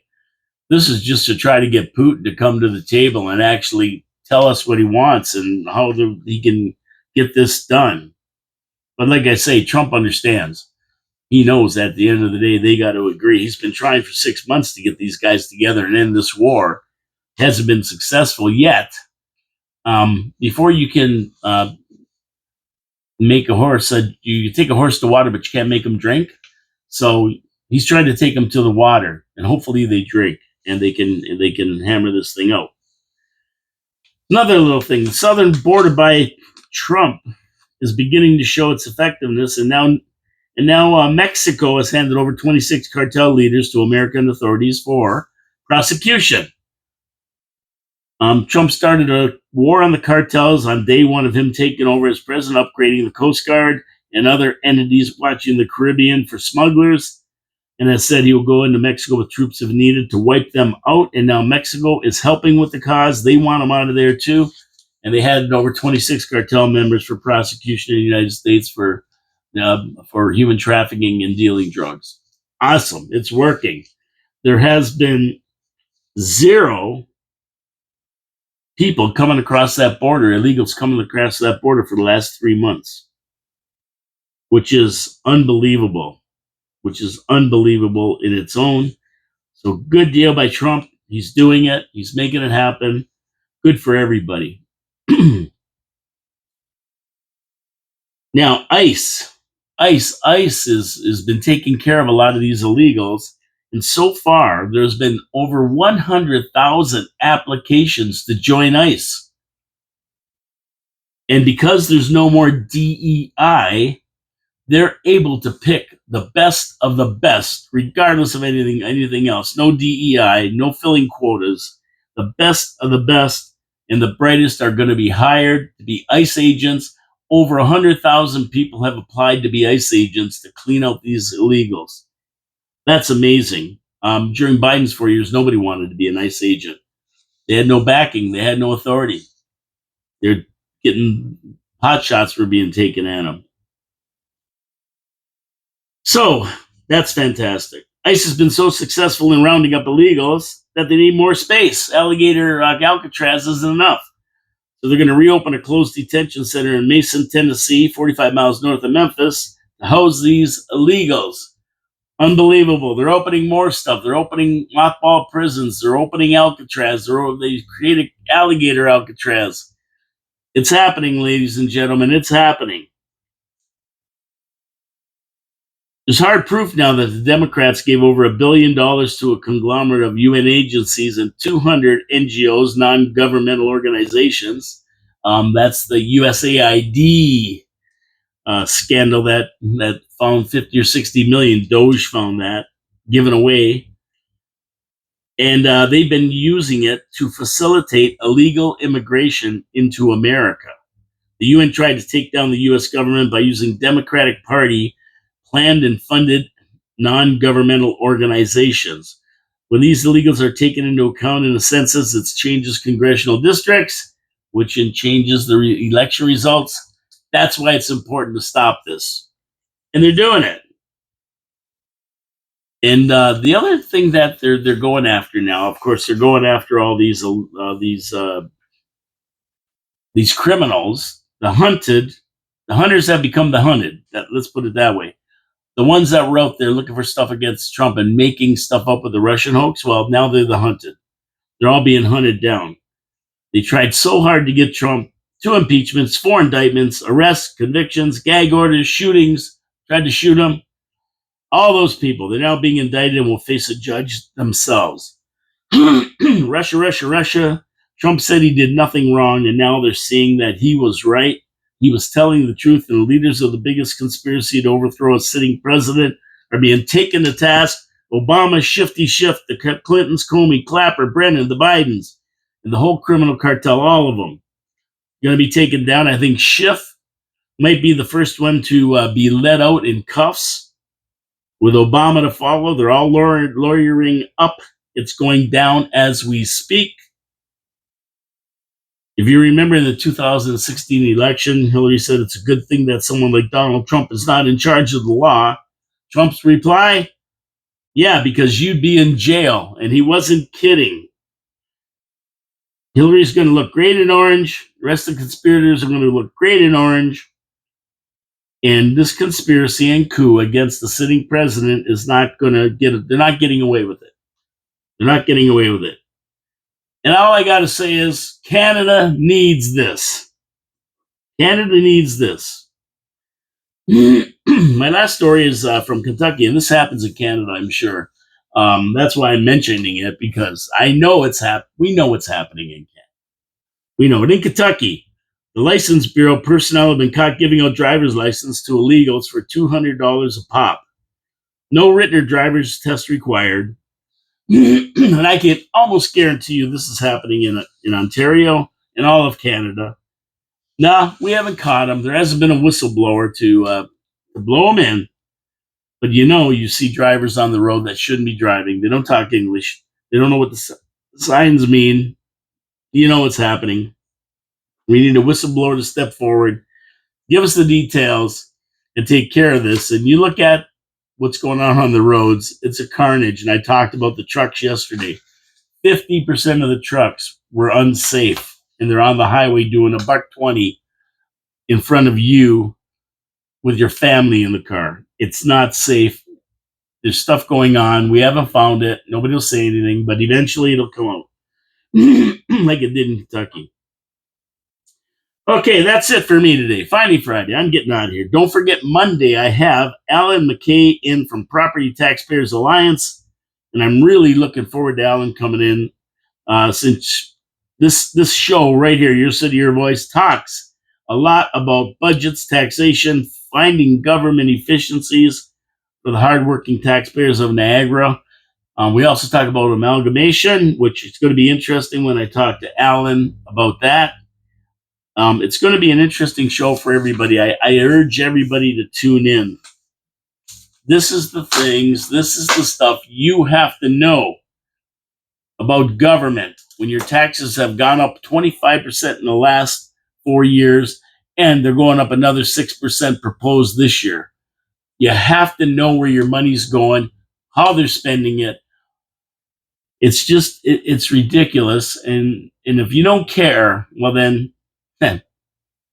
This is just to try to get Putin to come to the table and actually tell us what he wants and how he can get this done. But like I say, Trump understands. He knows at the end of the day, they got to agree. He's been trying for 6 months to get these guys together and end this war. Hasn't been successful yet. Before you can make a horse, you take a horse to water, but you can't make him drink. So he's trying to take them to the water, and hopefully they drink and they can hammer this thing out. Another little thing: the southern border by Trump is beginning to show its effectiveness, and now Mexico has handed over 26 cartel leaders to American authorities for prosecution. Trump started a war on the cartels on day one of him taking over as president, upgrading the Coast Guard and other entities watching the Caribbean for smugglers, and has said he will go into Mexico with troops if needed to wipe them out. And now Mexico is helping with the cause. They want them out of there too. And they handed over 26 cartel members for prosecution in the United States for human trafficking and dealing drugs. Awesome. It's working. There has been 0 people coming across that border, illegals coming across that border for the last 3 months, which is unbelievable, in its own. So good deal by Trump. He's doing it. He's making it happen. Good for everybody. Now, ICE has been taking care of a lot of these illegals. And so far, there's been over 100,000 applications to join ICE. And because there's no more DEI, they're able to pick the best of the best, regardless of anything else. No DEI, no filling quotas. The best of the best and the brightest are going to be hired to be ICE agents. Over 100,000 people have applied to be ICE agents to clean out these illegals. That's amazing. During Biden's 4 years, nobody wanted to be an ICE agent. They had no backing. They had no authority. They're getting pot shots were being taken at them. So that's fantastic. ICE has been so successful in rounding up illegals that they need more space. Alligator Alcatraz isn't enough. So they're going to reopen a closed detention center in Mason, Tennessee, 45 miles north of Memphis, to house these illegals. Unbelievable. They're opening more stuff. They're opening mothball prisons. They're opening Alcatraz. They created Alligator Alcatraz. It's happening, ladies and gentlemen. It's happening. There's hard proof now that the Democrats gave over $1 billion to a conglomerate of UN agencies and 200 NGOs, non-governmental organizations. That's the USAID scandal that found 50 or 60 million. DOGE found that given away. And they've been using it to facilitate illegal immigration into America. The UN tried to take down the US government by using Democratic Party planned and funded non-governmental organizations. When these illegals are taken into account in the census, it changes congressional districts, which changes the election results. That's why it's important to stop this. And they're doing it. And the other thing that they're going after now, of course, they're going after all these criminals, the hunted. The hunters have become the hunted. Let's put it that way. The ones that were out there looking for stuff against Trump and making stuff up with the Russian hoax, well, now they're the hunted. They're all being hunted down. They tried so hard to get Trump 2 impeachments, 4 indictments, arrests, convictions, gag orders, shootings, tried to shoot him. All those people, they're now being indicted and will face a judge themselves. Russia. Trump said he did nothing wrong, and now they're seeing that he was right. He was telling the truth, and the leaders of the biggest conspiracy to overthrow a sitting president are being taken to task. Obama, Shifty Shift, the Clintons, Comey, Clapper, Brennan, the Bidens, and the whole criminal cartel, all of them, going to be taken down. I think Schiff might be the first one to be let out in cuffs with Obama to follow. They're all lawyering up. It's going down as we speak. If you remember in the 2016 election, Hillary said it's a good thing that someone like Donald Trump is not in charge of the law. Trump's reply, yeah, because you'd be in jail. And he wasn't kidding. Hillary's going to look great in orange. The rest of the conspirators are going to look great in orange. And this conspiracy and coup against the sitting president is not going to they're not getting away with it. They're not getting away with it. And all I got to say is Canada needs this. Canada needs this. My last story is from Kentucky, and this happens in Canada, I'm sure. That's why I'm mentioning it, because I know we know what's happening in Canada. We know it. In Kentucky, the License Bureau personnel have been caught giving out driver's license to illegals for $200 a pop. No written or driver's test required. And I can almost guarantee you this is happening in Ontario and all of Canada. No, we haven't caught them. There hasn't been a whistleblower to blow them in. But you see drivers on the road that shouldn't be driving. They don't talk English. They don't know what the signs mean. You know what's happening. We need a whistleblower to step forward, give us the details, and take care of this. And you look at what's going on the roads, it's a carnage. And I talked about the trucks yesterday. 50% of the trucks were unsafe, and they're on the highway doing $120 in front of you with your family in the car. It's not safe. There's stuff going on. We haven't found it. Nobody will say anything, but eventually it'll come out like it did in Kentucky. Okay, that's it for me today. Finally Friday. I'm getting out of here. Don't forget, Monday I have Alan McKay in from Property Taxpayers Alliance, and I'm really looking forward to Alan coming in since this show right here, Your City, Your Voice, talks a lot about budgets, taxation, finding government efficiencies for the hardworking taxpayers of Niagara. We also talk about amalgamation, which is going to be interesting when I talk to Alan about that. It's going to be an interesting show for everybody. I urge everybody to tune in. This is the things, this is the stuff you have to know about government when your taxes have gone up 25% in the last 4 years and they're going up another 6% proposed this year. You have to know where your money's going, how they're spending it. It's just, it's ridiculous. And if you don't care, well then,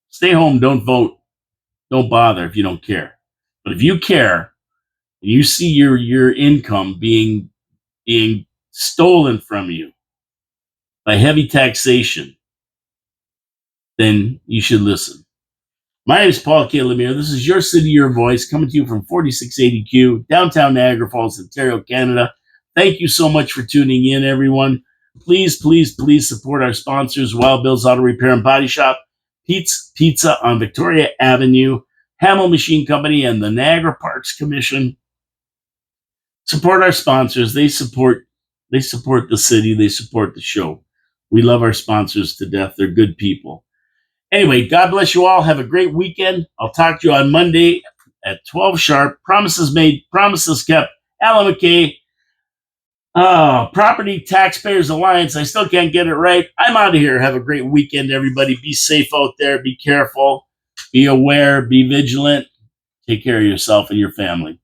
stay home, don't vote, don't bother if you don't care. But if you care, and you see your income being stolen from you by heavy taxation, then you should listen. My name is Paul K. Lemire. This is Your City, Your Voice, coming to you from 4680Q, downtown Niagara Falls, Ontario, Canada. Thank you so much for tuning in, everyone. Please, please, please support our sponsors, Wild Bill's Auto Repair and Body Shop, Pete's Pizza on Victoria Avenue, Hamel Machine Company, and the Niagara Parks Commission. Support our sponsors. They support the city. They support the show. We love our sponsors to death. They're good people. Anyway, God bless you all. Have a great weekend. I'll talk to you on Monday at 12 sharp. Promises made, promises kept. Alan McKay, Property Taxpayers Alliance. I still can't get it right. I'm out of here. Have a great weekend, everybody. Be safe out there. Be careful. Be aware. Be vigilant. Take care of yourself and your family.